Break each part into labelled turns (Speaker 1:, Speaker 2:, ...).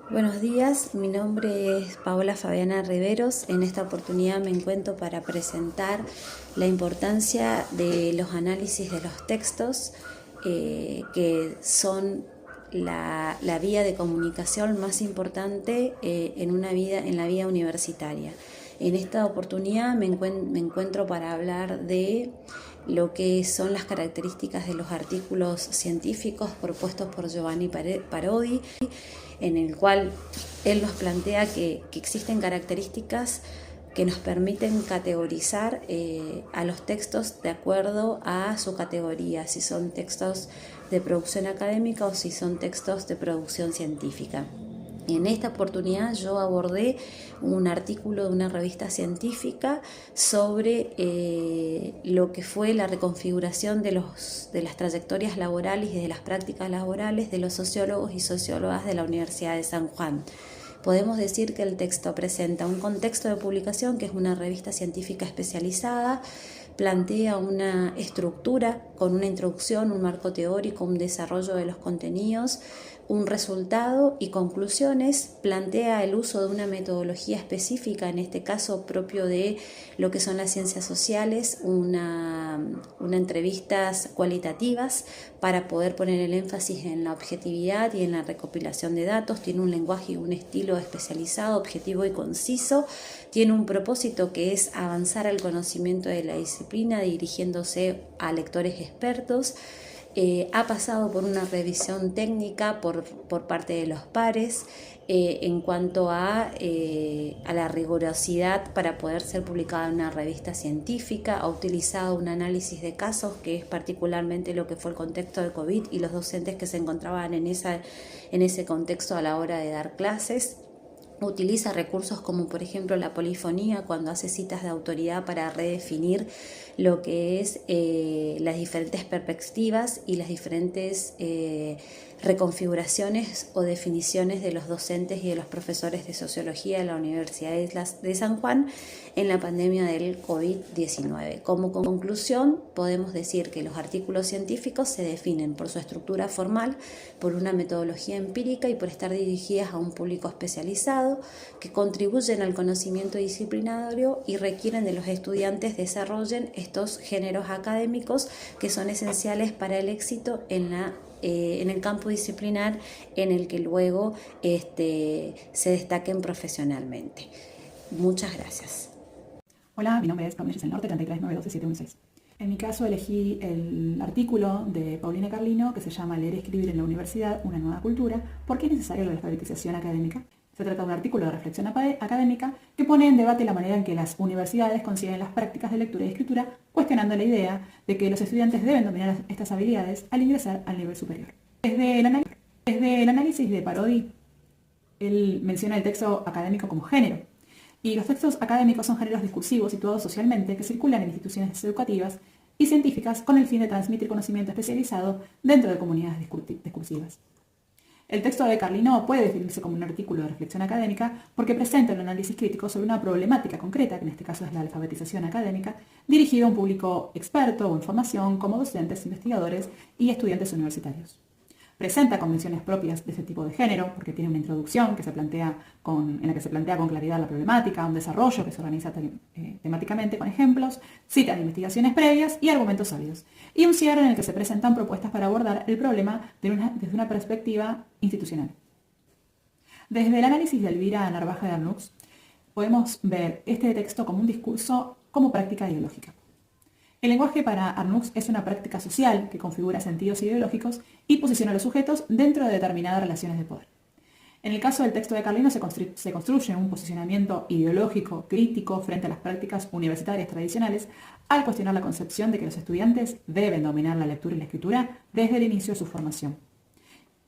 Speaker 1: Buenos días, mi nombre es Paola Fabiana Riveros. En esta oportunidad me encuentro para presentar la importancia de los análisis de los textos, que son la vía de comunicación más importante en la vida universitaria. En esta oportunidad me encuentro para hablar de lo que son las características de los artículos científicos propuestos por Giovanni Parodi, en el cual él nos plantea que existen características que nos permiten categorizar a los textos de acuerdo a su categoría, si son textos de producción académica o si son textos de producción científica. En esta oportunidad yo abordé un artículo de una revista científica sobre lo que fue la reconfiguración de las trayectorias laborales y de las prácticas laborales de los sociólogos y sociólogas de la Universidad de San Juan. Podemos decir que el texto presenta un contexto de publicación, que es una revista científica especializada, plantea una estructura con una introducción, un marco teórico, un desarrollo de los contenidos, un resultado y conclusiones, plantea el uso de una metodología específica, en este caso propio de lo que son las ciencias sociales, una entrevistas cualitativas para poder poner el énfasis en la objetividad y en la recopilación de datos. Tiene un lenguaje y un estilo especializado, objetivo y conciso. Tiene un propósito que es avanzar al conocimiento de la disciplina dirigiéndose a lectores expertos. Ha pasado por una revisión técnica por parte de los pares en cuanto a la rigurosidad para poder ser publicada en una revista científica. Ha utilizado un análisis de casos, que es particularmente lo que fue el contexto de COVID y los docentes que se encontraban en ese contexto a la hora de dar clases. Utiliza recursos como por ejemplo la polifonía cuando hace citas de autoridad para redefinir lo que es las diferentes perspectivas y las diferentes reconfiguraciones o definiciones de los docentes y de los profesores de sociología de la Universidad de San Juan en la pandemia del COVID-19. Como conclusión, podemos decir que los artículos científicos se definen por su estructura formal, por una metodología empírica y por estar dirigidas a un público especializado, que contribuyen al conocimiento disciplinario y requieren de los estudiantes desarrollen estos géneros académicos que son esenciales para el éxito en el campo disciplinar en el que luego se destaquen profesionalmente. Muchas gracias.
Speaker 2: Hola, mi nombre es Pamela del Norte, 33912-716. En mi caso elegí el artículo de Paulina Carlino que se llama Leer y escribir en la universidad, una nueva cultura, porque es necesaria la alfabetización académica. Se trata de un artículo de reflexión académica que pone en debate la manera en que las universidades conciben las prácticas de lectura y escritura, cuestionando la idea de que los estudiantes deben dominar estas habilidades al ingresar al nivel superior. Desde el análisis de Parodi, él menciona el texto académico como género. Y los textos académicos son géneros discursivos situados socialmente que circulan en instituciones educativas y científicas con el fin de transmitir conocimiento especializado dentro de comunidades discursivas. El texto de Carlino puede definirse como un artículo de reflexión académica porque presenta un análisis crítico sobre una problemática concreta, que en este caso es la alfabetización académica, dirigido a un público experto o en formación como docentes, investigadores y estudiantes universitarios. Presenta convenciones propias de este tipo de género, porque tiene una introducción en la que se plantea con claridad la problemática, un desarrollo que se organiza temáticamente con ejemplos, citas de investigaciones previas y argumentos sólidos, y un cierre en el que se presentan propuestas para abordar el problema desde una perspectiva institucional. Desde el análisis de Elvira Narvaja de Arnux, podemos ver este texto como un discurso como práctica ideológica. El lenguaje para Arnux es una práctica social que configura sentidos ideológicos y posiciona a los sujetos dentro de determinadas relaciones de poder. En el caso del texto de Carlino se construye un posicionamiento ideológico crítico frente a las prácticas universitarias tradicionales al cuestionar la concepción de que los estudiantes deben dominar la lectura y la escritura desde el inicio de su formación.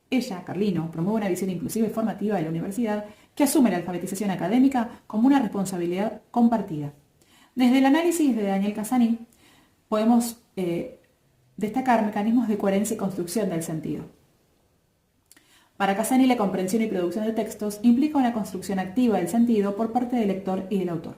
Speaker 2: Ella, Carlino, promueve una visión inclusiva y formativa de la universidad que asume la alfabetización académica como una responsabilidad compartida. Desde el análisis de Daniel Casani, podemos destacar mecanismos de coherencia y construcción del sentido. Para Casani, la comprensión y producción de textos implica una construcción activa del sentido por parte del lector y del autor.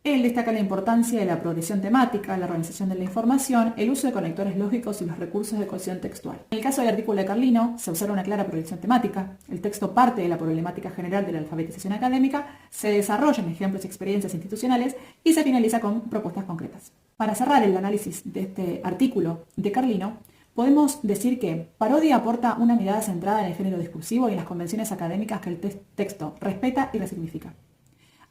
Speaker 2: Él destaca la importancia de la progresión temática, la organización de la información, el uso de conectores lógicos y los recursos de cohesión textual. En el caso del artículo de Carlino, se observa una clara progresión temática. El texto parte de la problemática general de la alfabetización académica, se desarrolla en ejemplos y experiencias institucionales y se finaliza con propuestas concretas. Para cerrar el análisis de este artículo de Carlino, podemos decir que Parodi aporta una mirada centrada en el género discursivo y en las convenciones académicas que el texto respeta y resignifica.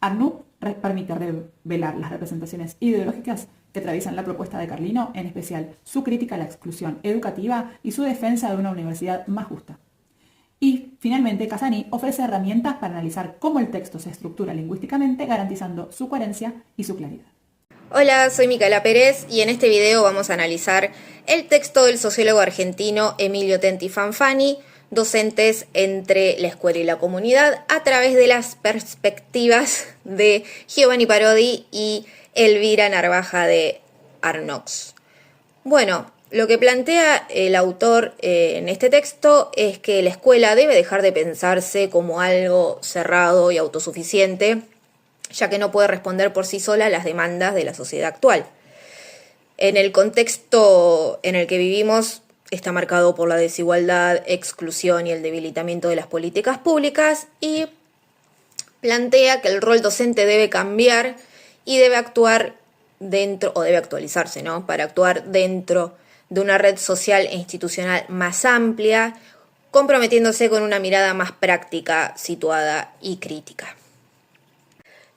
Speaker 2: Arnoux permite revelar las representaciones ideológicas que atraviesan la propuesta de Carlino, en especial su crítica a la exclusión educativa y su defensa de una universidad más justa. Y, finalmente, Casani ofrece herramientas para analizar cómo el texto se estructura lingüísticamente, garantizando su coherencia y su claridad.
Speaker 3: Hola, soy Micaela Pérez y en este video vamos a analizar el texto del sociólogo argentino Emilio Tenti Fanfani, Docentes entre la escuela y la comunidad, a través de las perspectivas de Giovanni Parodi y Elvira Narvaja de Arnoux. Bueno, lo que plantea el autor en este texto es que la escuela debe dejar de pensarse como algo cerrado y autosuficiente, ya que no puede responder por sí sola a las demandas de la sociedad actual. En el contexto en el que vivimos, está marcado por la desigualdad, exclusión y el debilitamiento de las políticas públicas, y plantea que el rol docente debe cambiar y debe actuar dentro, o debe actualizarse, ¿no?, para actuar dentro de una red social e institucional más amplia, comprometiéndose con una mirada más práctica, situada y crítica.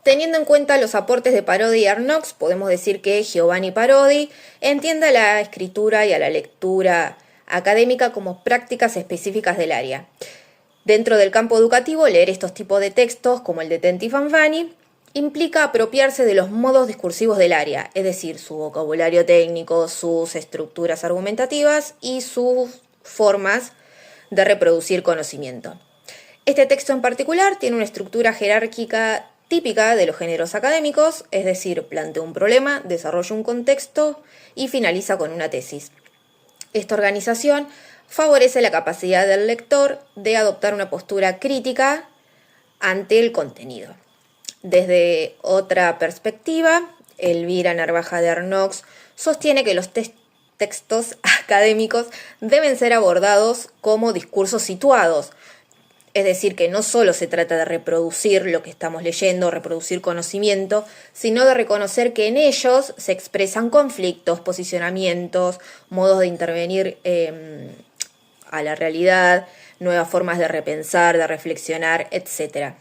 Speaker 3: Teniendo en cuenta los aportes de Parodi y Arnoux, podemos decir que Giovanni Parodi entiende a la escritura y a la lectura académica como prácticas específicas del área. Dentro del campo educativo, leer estos tipos de textos, como el de Tenti Fanfani, implica apropiarse de los modos discursivos del área, es decir, su vocabulario técnico, sus estructuras argumentativas y sus formas de reproducir conocimiento. Este texto en particular tiene una estructura jerárquica típica de los géneros académicos, es decir, plantea un problema, desarrolla un contexto y finaliza con una tesis. Esta organización favorece la capacidad del lector de adoptar una postura crítica ante el contenido. Desde otra perspectiva, Elvira Narvaja de Arnoux sostiene que los textos académicos deben ser abordados como discursos situados, es decir, que no solo se trata de reproducir lo que estamos leyendo, reproducir conocimiento, sino de reconocer que en ellos se expresan conflictos, posicionamientos, modos de intervenir a la realidad, nuevas formas de repensar, de reflexionar, etc.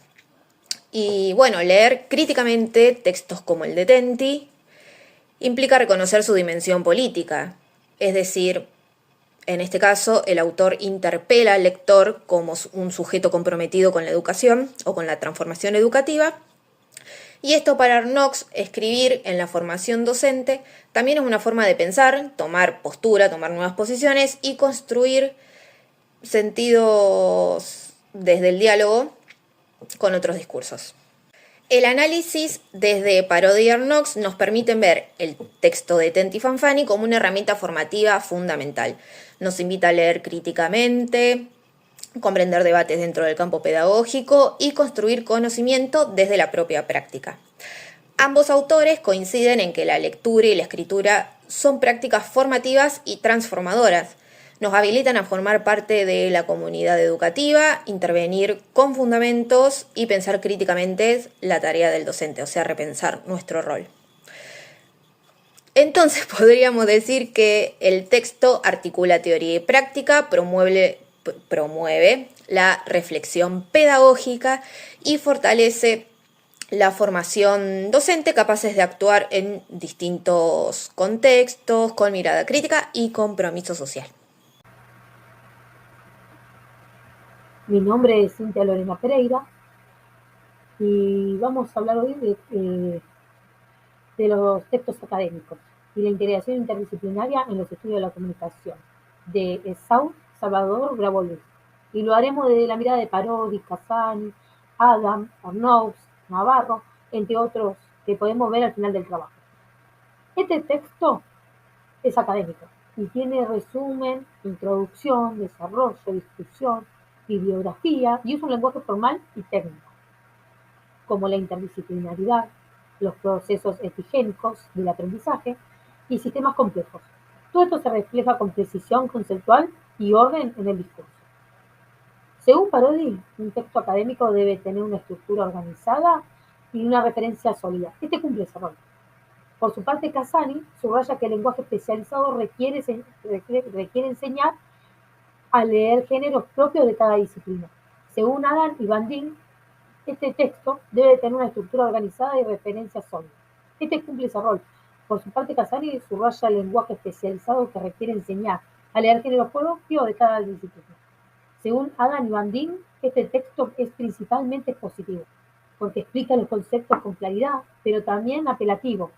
Speaker 3: Y bueno, leer críticamente textos como el de Tenti implica reconocer su dimensión política, es decir, en este caso, el autor interpela al lector como un sujeto comprometido con la educación o con la transformación educativa. Y esto para Arnoux, escribir en la formación docente también es una forma de pensar, tomar postura, tomar nuevas posiciones y construir sentidos desde el diálogo con otros discursos. El análisis desde Parodi y Arnoux nos permite ver el texto de Tenti Fanfani como una herramienta formativa fundamental. Nos invita a leer críticamente, comprender debates dentro del campo pedagógico y construir conocimiento desde la propia práctica. Ambos autores coinciden en que la lectura y la escritura son prácticas formativas y transformadoras. Nos habilitan a formar parte de la comunidad educativa, intervenir con fundamentos y pensar críticamente la tarea del docente, o sea, repensar nuestro rol. Entonces podríamos decir que el texto articula teoría y práctica, promueve la reflexión pedagógica y fortalece la formación docente, capaces de actuar en distintos contextos, con mirada crítica y compromiso social.
Speaker 4: Mi nombre es Cintia Lorena Pereira y vamos a hablar hoy de los textos académicos y la integración interdisciplinaria en los estudios de la comunicación, de Esaú Salvador Bravo Luis. Y lo haremos desde la mirada de Parodi, Casani, Adam, Arnoux, Navarro, entre otros que podemos ver al final del trabajo. Este texto es académico y tiene resumen, introducción, desarrollo, discusión, bibliografía y usa un lenguaje formal y técnico, como la interdisciplinaridad, los procesos epigénicos del aprendizaje y sistemas complejos. Todo esto se refleja con precisión conceptual y orden en el discurso. Según Parodi, un texto académico debe tener una estructura organizada y una referencia sólida. Este cumple ese rol. Por su parte, Casani subraya que el lenguaje especializado requiere enseñar a leer géneros propios de cada disciplina. Según Adam y Van Dien, este texto debe tener una estructura organizada y referencia sólida. Este cumple ese rol. Por su parte, Casani subraya el lenguaje especializado que requiere enseñar a leer géneros propios de cada disciplina. Según Adam y Van Dien, este texto es principalmente expositivo, porque explica los conceptos con claridad, pero también apelativo.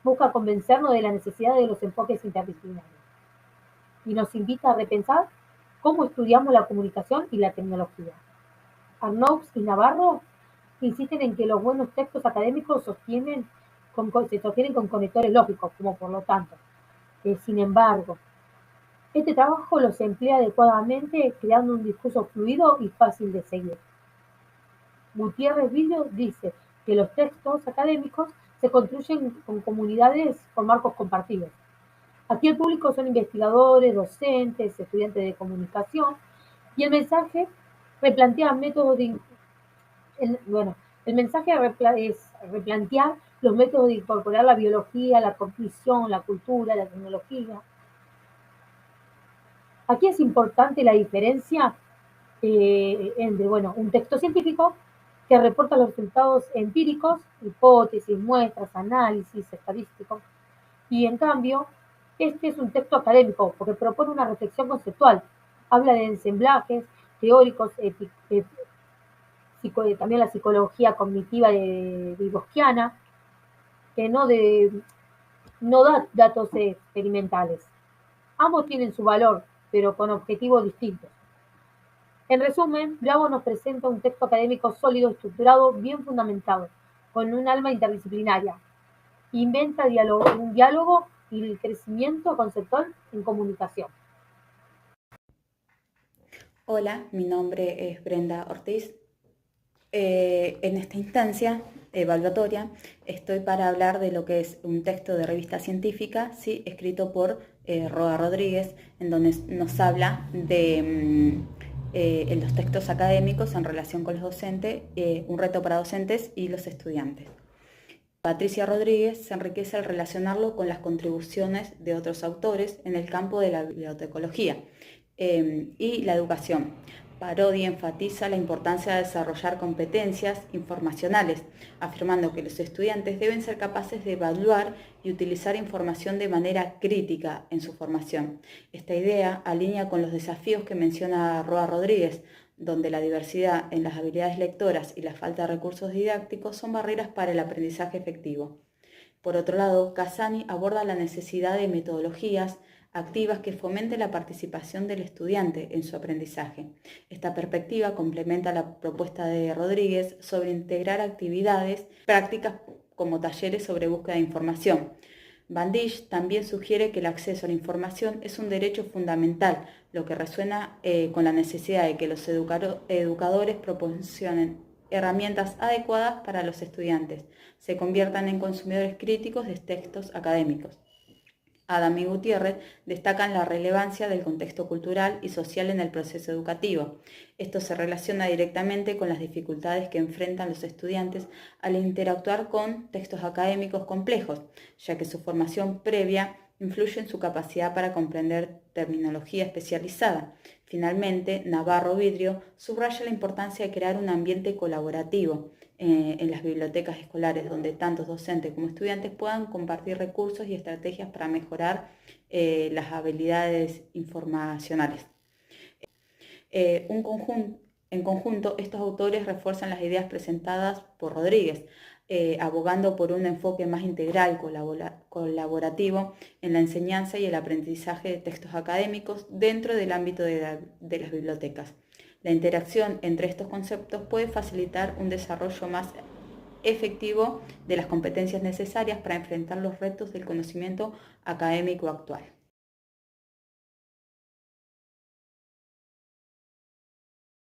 Speaker 4: Busca convencernos de la necesidad de los enfoques interdisciplinarios y nos invita a repensar cómo estudiamos la comunicación y la tecnología. Arnaud y Navarro insisten en que los buenos textos académicos se sostienen con conectores lógicos, como por lo tanto. Sin embargo, este trabajo los emplea adecuadamente, creando un discurso fluido y fácil de seguir. Gutiérrez Vidrio dice que los textos académicos se construyen con comunidades con marcos compartidos. Aquí el público son investigadores, docentes, estudiantes de comunicación, y el mensaje replantea métodos de... El mensaje es replantear los métodos de incorporar la biología, la cognición, la cultura, la tecnología. Aquí es importante la diferencia entre un texto científico que reporta los resultados empíricos, hipótesis, muestras, análisis estadísticos, y en cambio, este es un texto académico porque propone una reflexión conceptual, habla de ensamblajes teóricos, también la psicología cognitiva de Vygotsky, que no da datos experimentales. Ambos tienen su valor, pero con objetivos distintos. En resumen, Bravo nos presenta un texto académico sólido, estructurado, bien fundamentado, con un alma interdisciplinaria. Inventa un diálogo y el crecimiento conceptual en comunicación.
Speaker 5: Hola, mi nombre es Brenda Ortiz. En esta instancia evaluatoria estoy para hablar de lo que es un texto de revista científica, ¿sí?, escrito por Roa Rodríguez, en donde nos habla de en los textos académicos en relación con los docentes, un reto para docentes y los estudiantes. Patricia Rodríguez se enriquece al relacionarlo con las contribuciones de otros autores en el campo de la bibliotecología y la educación. Parodi enfatiza la importancia de desarrollar competencias informacionales, afirmando que los estudiantes deben ser capaces de evaluar y utilizar información de manera crítica en su formación. Esta idea alinea con los desafíos que menciona Roa Rodríguez, donde la diversidad en las habilidades lectoras y la falta de recursos didácticos son barreras para el aprendizaje efectivo. Por otro lado, Casani aborda la necesidad de metodologías activas que fomenten la participación del estudiante en su aprendizaje. Esta perspectiva complementa la propuesta de Rodríguez sobre integrar actividades prácticas como talleres sobre búsqueda de información. Van Dien también sugiere que el acceso a la información es un derecho fundamental, lo que resuena con la necesidad de que los educadores proporcionen herramientas adecuadas para los estudiantes, se conviertan en consumidores críticos de textos académicos. Adam y Gutiérrez destacan la relevancia del contexto cultural y social en el proceso educativo. Esto se relaciona directamente con las dificultades que enfrentan los estudiantes al interactuar con textos académicos complejos, ya que su formación previa influye en su capacidad para comprender terminología especializada. Finalmente, Navarro Vidrio subraya la importancia de crear un ambiente colaborativo en las bibliotecas escolares, donde tanto docentes como estudiantes puedan compartir recursos y estrategias para mejorar las habilidades informacionales. En conjunto, estos autores refuerzan las ideas presentadas por Rodríguez, abogando por un enfoque más integral, colaborativo en la enseñanza y el aprendizaje de textos académicos dentro del ámbito de las bibliotecas. La interacción entre estos conceptos puede facilitar un desarrollo más efectivo de las competencias necesarias para enfrentar los retos del conocimiento académico actual.